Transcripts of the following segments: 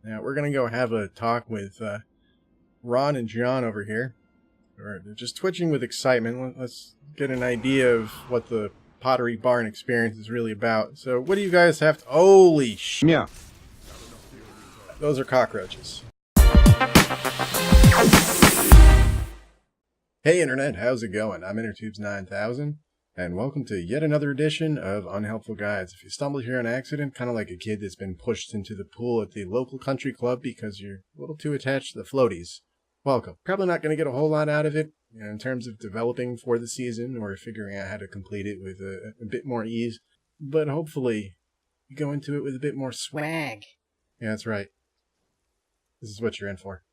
Now, we're going to go have a talk with Ron and John over here. They're just twitching with excitement. Let's get an idea of what the Pottery Barn experience is really about. So, what do you guys have to... Holy shit! Yeah. Those are cockroaches. Hey Internet, how's it going? I'm InnerTubes9000, and welcome to yet another edition of Unhelpful Guides. If you stumbled here on accident, kind of like a kid that's been pushed into the pool at the local country club because you're a little too attached to the floaties, welcome. Probably not going to get a whole lot out of it in terms of developing for the season or figuring out how to complete it with a bit more ease, but hopefully you go into it with a bit more swag. Yeah, that's right. This is what you're in for.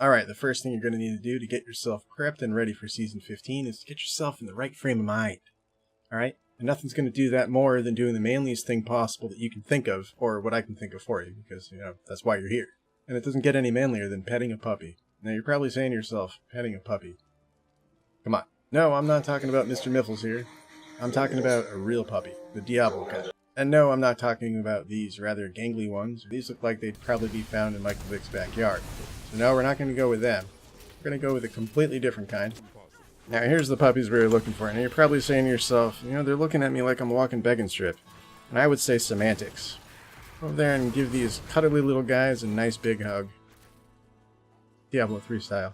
Alright, the first thing you're going to need to do to get yourself prepped and ready for Season 15 is to get yourself in the right frame of mind. Alright? And nothing's going to do that more than doing the manliest thing possible that you can think of, or what I can think of for you, because, that's why you're here. And it doesn't get any manlier than petting a puppy. Now, you're probably saying to yourself, petting a puppy. Come on. No, I'm not talking about Mr. Miffles here. I'm talking about a real puppy, the Diablo kind. And no, I'm not talking about these rather gangly ones. These look like they'd probably be found in Michael Vick's backyard. So no, we're not going to go with them. We're going to go with a completely different kind. Now here's the puppies we were looking for. And you're probably saying to yourself, they're looking at me like I'm a walking begging strip. And I would say semantics. Go over there and give these cuddly little guys a nice big hug. Diablo 3 style.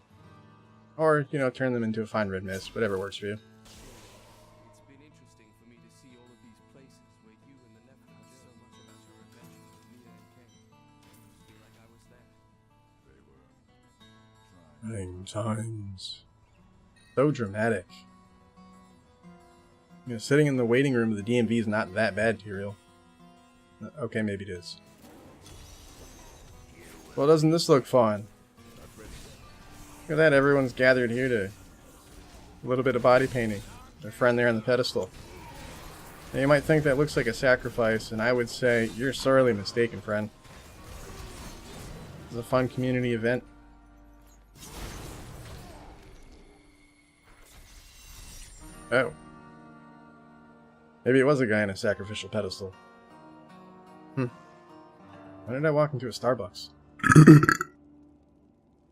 Or, turn them into a fine red mist, whatever works for you. It's been interesting for me to see all of these places where you and the Nephilim have so much about your adventures with Mia and Ken. I feel like I was there. Trying times. So dramatic. Sitting in the waiting room of the DMV is not that bad, Tyrael. Okay, maybe it is. Well, doesn't this look fun? Look at that, everyone's gathered here to a little bit of body painting. Their friend there on the pedestal. Now, you might think that looks like a sacrifice, and I would say you're sorely mistaken, friend. It's a fun community event. Oh. Maybe it was a guy on a sacrificial pedestal. Why did I walk into a Starbucks?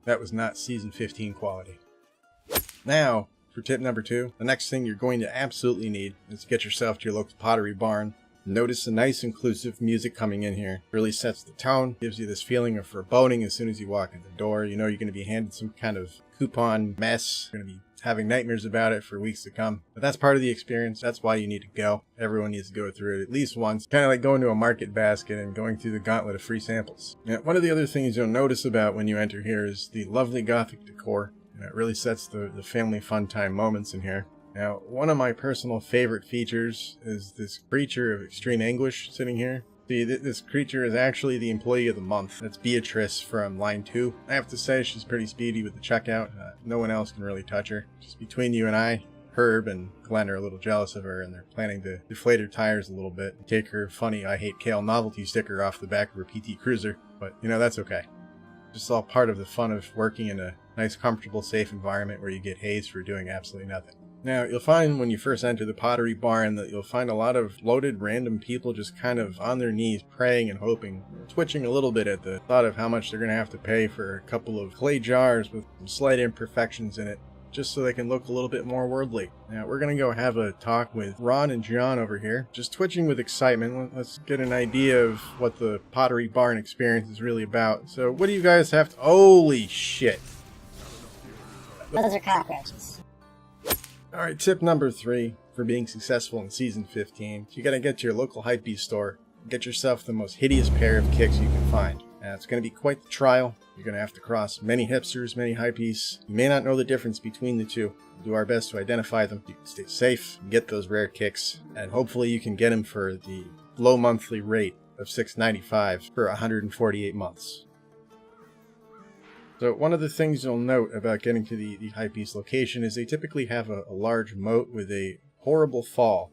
That was not Season 15 quality. Now, for tip number 2, the next thing you're going to absolutely need is to get yourself to your local Pottery Barn. Notice the nice inclusive music coming in here. Really sets the tone, gives you this feeling of foreboding as soon as you walk in the door. You know you're going to be handed some kind of coupon mess. You're going to be having nightmares about it for weeks to come. But that's part of the experience. That's why you need to go. Everyone needs to go through it at least once. Kind of like going to a market basket and going through the gauntlet of free samples. Now, one of the other things you'll notice about when you enter here is the lovely gothic decor. It really sets the family fun time moments in here. Now, one of my personal favorite features is this creature of extreme anguish sitting here. See, this creature is actually the employee of the month. That's Beatrice from line 2. I have to say, she's pretty speedy with the checkout. No one else can really touch her. Just between you and I, Herb and Glenn are a little jealous of her, and they're planning to deflate her tires a little bit and take her funny I Hate Kale novelty sticker off the back of her PT Cruiser. But, that's okay. Just all part of the fun of working in a nice, comfortable, safe environment where you get hazed for doing absolutely nothing. Now, you'll find when you first enter the Pottery Barn that you'll find a lot of bloated random people just kind of on their knees praying and hoping, twitching a little bit at the thought of how much they're going to have to pay for a couple of clay jars with some slight imperfections in it, just so they can look a little bit more worldly. Now, we're going to go have a talk with Ron and John over here, just twitching with excitement. Let's get an idea of what the Pottery Barn experience is really about. So, what do you guys have to... Holy shit! Those are cockroaches. Alright, tip number 3 for being successful in Season 15. You gotta get to your local hypebeast store and get yourself the most hideous pair of kicks you can find. Now, it's gonna be quite the trial. You're gonna have to cross many hipsters, many hypebeasts. You may not know the difference between the two. We'll do our best to identify them. You can stay safe, get those rare kicks, and hopefully you can get them for the low monthly rate of $6.95 for 148 months. So one of the things you'll note about getting to the hypebeast location is they typically have a large moat with a horrible fall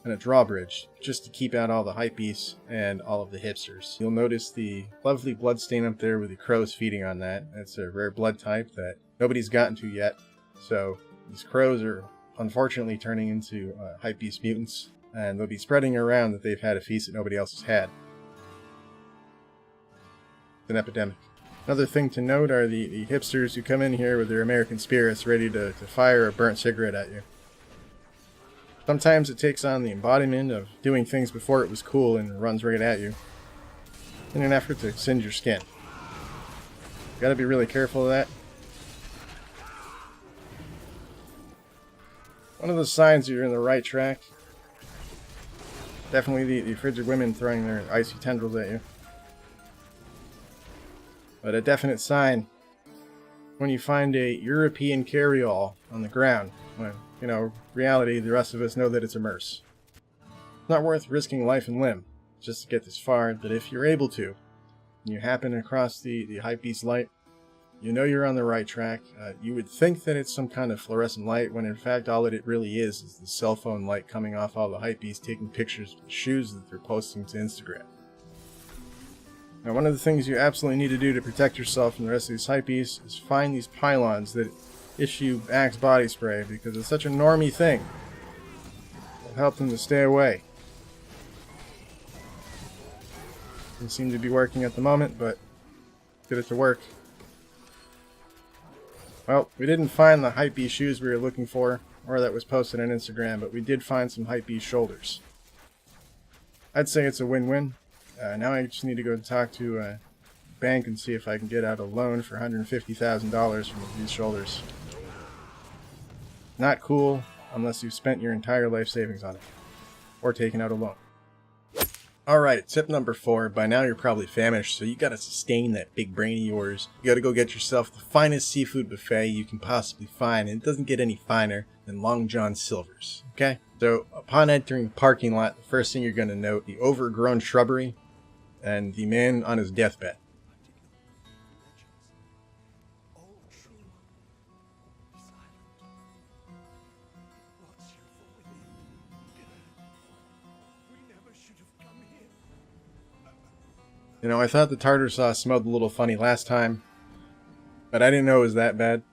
and a drawbridge just to keep out all the hypebeasts and all of the hipsters. You'll notice the lovely bloodstain up there with the crows feeding on that. That's a rare blood type that nobody's gotten to yet. So these crows are unfortunately turning into hypebeast mutants, and they'll be spreading around that they've had a feast that nobody else has had. It's an epidemic. Another thing to note are the hipsters who come in here with their American spirits ready to fire a burnt cigarette at you. Sometimes it takes on the embodiment of doing things before it was cool and runs right at you in an effort to singe your skin. Gotta be really careful of that. One of the signs you're in the right track. Definitely the frigid women throwing their icy tendrils at you. But a definite sign when you find a European carryall on the ground. When, you know, reality, the rest of us know that it's a merce. It's not worth risking life and limb just to get this far, but if you're able to, and you happen across the hypebeast light, you know you're on the right track. You would think that it's some kind of fluorescent light, when in fact all it really is the cell phone light coming off all the hypebeasts taking pictures of the shoes that they're posting to Instagram. Now, one of the things you absolutely need to do to protect yourself from the rest of these hypebeasts is find these pylons that issue Axe body spray, because it's such a normie thing. It'll help them to stay away. Doesn't seem to be working at the moment, but get it to work. Well, we didn't find the hypebeast shoes we were looking for, or that was posted on Instagram, but we did find some hypebeast shoulders. I'd say it's a win-win. Now I just need to go talk to a bank and see if I can get out a loan for $150,000 from these shoulders. Not cool unless you've spent your entire life savings on it, or taken out a loan. Alright, tip number 4. By now you're probably famished, so you gotta sustain that big brain of yours. You gotta go get yourself the finest seafood buffet you can possibly find, and it doesn't get any finer than Long John Silver's, okay? So, upon entering the parking lot, the first thing you're gonna note, the overgrown shrubbery, and the man on his deathbed. You know, I thought the tartar sauce smelled a little funny last time, but I didn't know it was that bad.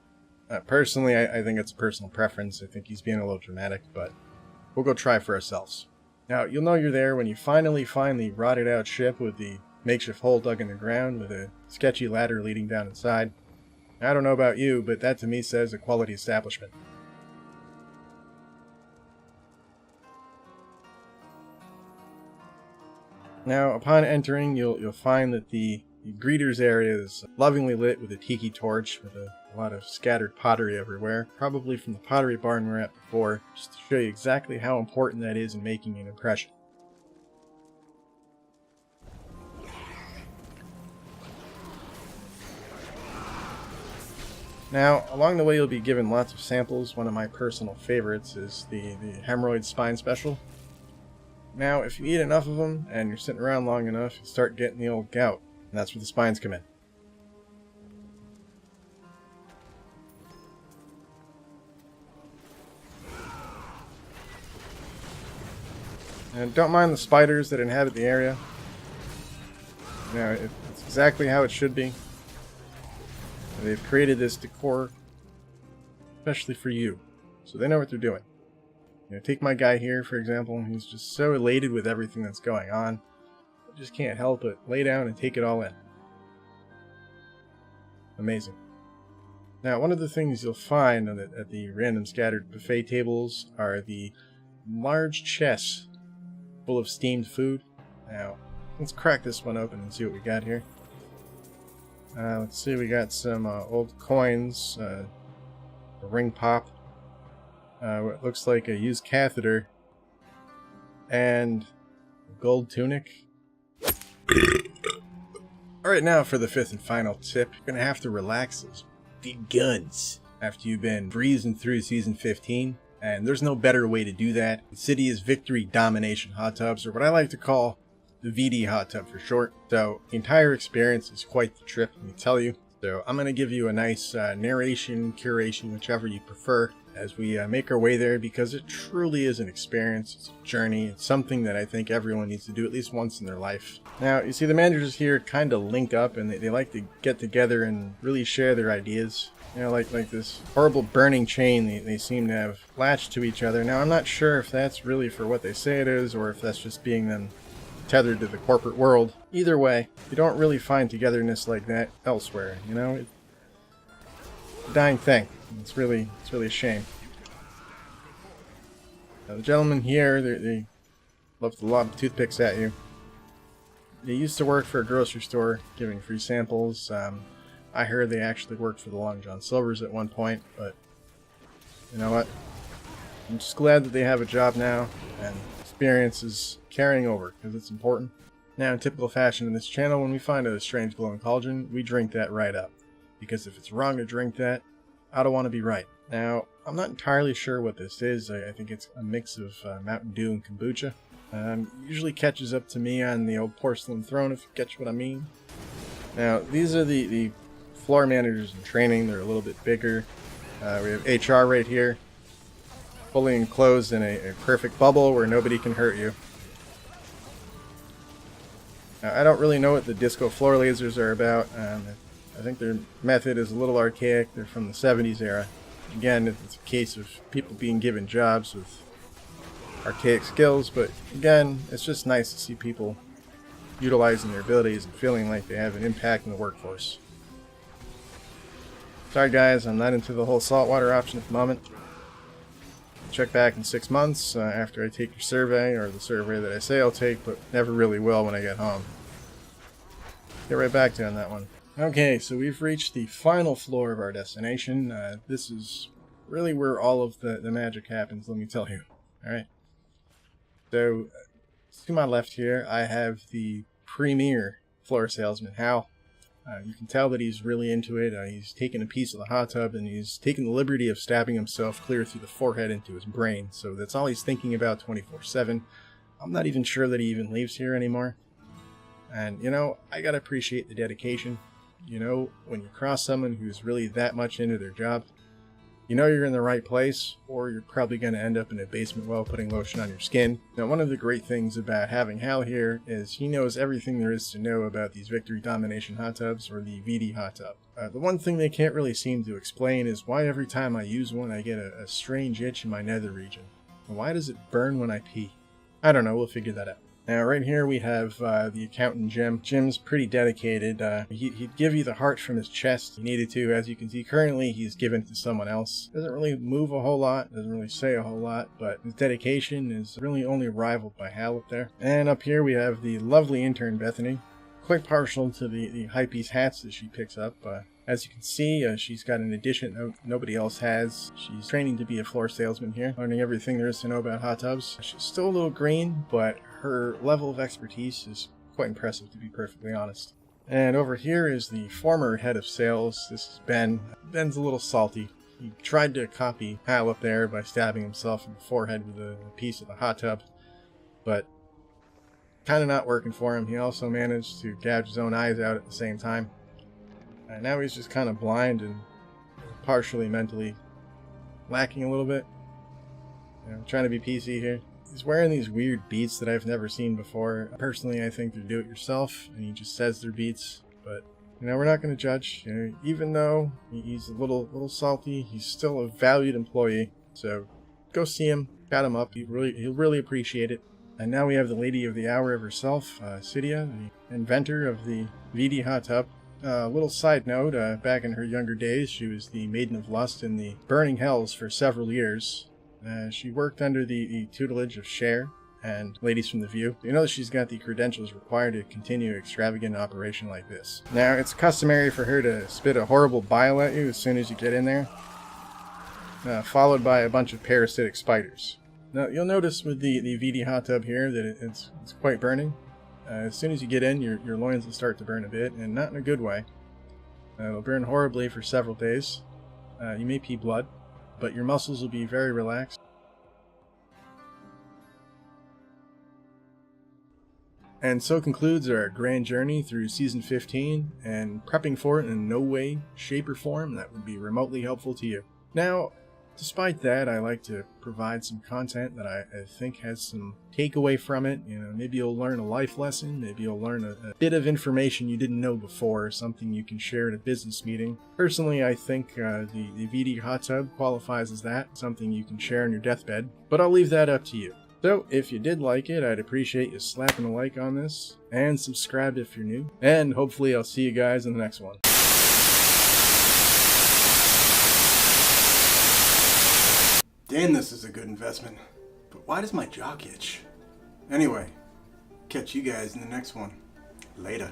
Personally, I think it's a personal preference. I think he's being a little dramatic, but we'll go try for ourselves. Now, you'll know you're there when you finally find the rotted out ship with the makeshift hole dug in the ground with a sketchy ladder leading down inside. I don't know about you, but that to me says a quality establishment. Now, upon entering, you'll find that the greeters area is lovingly lit with a tiki torch with a lot of scattered pottery everywhere, probably from the pottery barn we were at before, just to show you exactly how important that is in making an impression. Now, along the way you'll be given lots of samples. One of my personal favorites is the hemorrhoid spine special. Now, if you eat enough of them, and you're sitting around long enough, you start getting the old gout, and that's where the spines come in. And don't mind the spiders that inhabit the area. You know, it's exactly how it should be. They've created this decor especially for you, so they know what they're doing. You know, take my guy here, for example. He's just so elated with everything that's going on. I just can't help but lay down and take it all in. Amazing. Now, one of the things you'll find at the random scattered buffet tables are the large chests full of steamed food. Now, let's crack this one open and see what we got here. Let's see, we got some old coins, a ring pop, what looks like a used catheter, and a gold tunic. Alright, now for the 5th and final tip. You're going to have to relax those big guns after you've been breezing through Season 15, and there's no better way to do that. The City is Victory Domination hot tubs, or what I like to call the VD hot tub for short. So the entire experience is quite the trip, let me tell you. So I'm going to give you a nice narration, curation, whichever you prefer, as we make our way there, because it truly is an experience. It's a journey. It's something that I think everyone needs to do at least once in their life. Now, you see the managers here kind of link up, and they like to get together and really share their ideas. You know, like this horrible burning chain they seem to have latched to each other. Now, I'm not sure if that's really for what they say it is, or if that's just being them tethered to the corporate world. Either way, you don't really find togetherness like that elsewhere, you know? It's a dying thing. It's really a shame. Now, the gentlemen here, they love to lob toothpicks at you. They used to work for a grocery store, giving free samples. I heard they actually worked for the Long John Silver's at one point, but you know what? I'm just glad that they have a job now, and experience is carrying over, because it's important. Now, in typical fashion in this channel, when we find a strange glowing cauldron, we drink that right up. Because if it's wrong to drink that, I don't want to be right. Now, I'm not entirely sure what this is. I think it's a mix of Mountain Dew and kombucha. Usually catches up to me on the old porcelain throne, if you catch what I mean. Now, these are the floor managers in training. They're a little bit bigger. We have HR right here, fully enclosed in a perfect bubble where nobody can hurt you. Now, I don't really know what the disco floor lasers are about. I think their method is a little archaic. They're from the 70s era. Again, it's a case of people being given jobs with archaic skills, but again, it's just nice to see people utilizing their abilities and feeling like they have an impact in the workforce. Sorry guys, I'm not into the whole saltwater option at the moment. Check back in 6 months after I take your survey, or the survey that I say I'll take, but never really will when I get home. Get right back to you on that one. Okay, so we've reached the final floor of our destination. This is really where all of the magic happens, let me tell you. Alright. So, to my left here, I have the premier floor salesman, Hal. You can tell that he's really into it. He's taken a piece of the hot tub and he's taken the liberty of stabbing himself clear through the forehead into his brain. So that's all he's thinking about 24/7. I'm not even sure that he even leaves here anymore. And, you know, I gotta appreciate the dedication. You know, when you cross someone who's really that much into their job, you know you're in the right place, or you're probably going to end up in a basement well putting lotion on your skin. Now, one of the great things about having Hal here is he knows everything there is to know about these Victory Domination hot tubs, or the VD hot tub. The one thing they can't really seem to explain is why every time I use one I get a strange itch in my nether region. And why does it burn when I pee? I don't know, we'll figure that out. Now, right here we have the accountant, Jim. Jim's pretty dedicated. He'd give you the heart from his chest if he needed to. As you can see, currently he's given to someone else. Doesn't really move a whole lot, doesn't really say a whole lot, but his dedication is really only rivaled by Hal up there. And up here we have the lovely intern, Bethany. Quite partial to the hypebeast hats that she picks up. As you can see, she's got an addition nobody else has. She's training to be a floor salesman here, learning everything there is to know about hot tubs. She's still a little green, but her level of expertise is quite impressive, to be perfectly honest. And over here is the former head of sales. This is Ben. Ben's a little salty. He tried to copy Hal up there by stabbing himself in the forehead with a piece of the hot tub, but kind of not working for him. He also managed to gouge his own eyes out at the same time. And now he's just kind of blind and partially mentally lacking a little bit. You know, trying to be PC here. He's wearing these weird beats that I've never seen before. Personally, I think they're do-it-yourself, and he just says they're beats. But, you know, we're not going to judge. You know, even though he's a little salty, he's still a valued employee. So, go see him, chat him up. He'll really appreciate it. And now we have the lady of the hour of herself, Cydia, the inventor of the VD hot tub. Little side note, back in her younger days, she was the Maiden of Lust in the Burning Hells for several years. She worked under the tutelage of Cher and ladies from The View. You know she's got the credentials required to continue extravagant operation like this. Now, it's customary for her to spit a horrible bile at you as soon as you get in there, followed by a bunch of parasitic spiders. Now, you'll notice with the VD hot tub here that it's quite burning. As soon as you get in, your loins will start to burn a bit, and not in a good way. It'll burn horribly for several days. You may pee blood, but your muscles will be very relaxed. And so concludes our grand journey through Season 15, and prepping for it in no way, shape, or form that would be remotely helpful to you. Now, despite that, I like to provide some content that I think has some takeaway from it. You know, maybe you'll learn a life lesson, maybe you'll learn a bit of information you didn't know before, something you can share at a business meeting. Personally, I think the VD hot tub qualifies as that, something you can share on your deathbed, but I'll leave that up to you. So if you did like it, I'd appreciate you slapping a like on this, and subscribe if you're new, and hopefully I'll see you guys in the next one. Damn, this is a good investment. But why does my jock itch? Anyway, catch you guys in the next one. Later.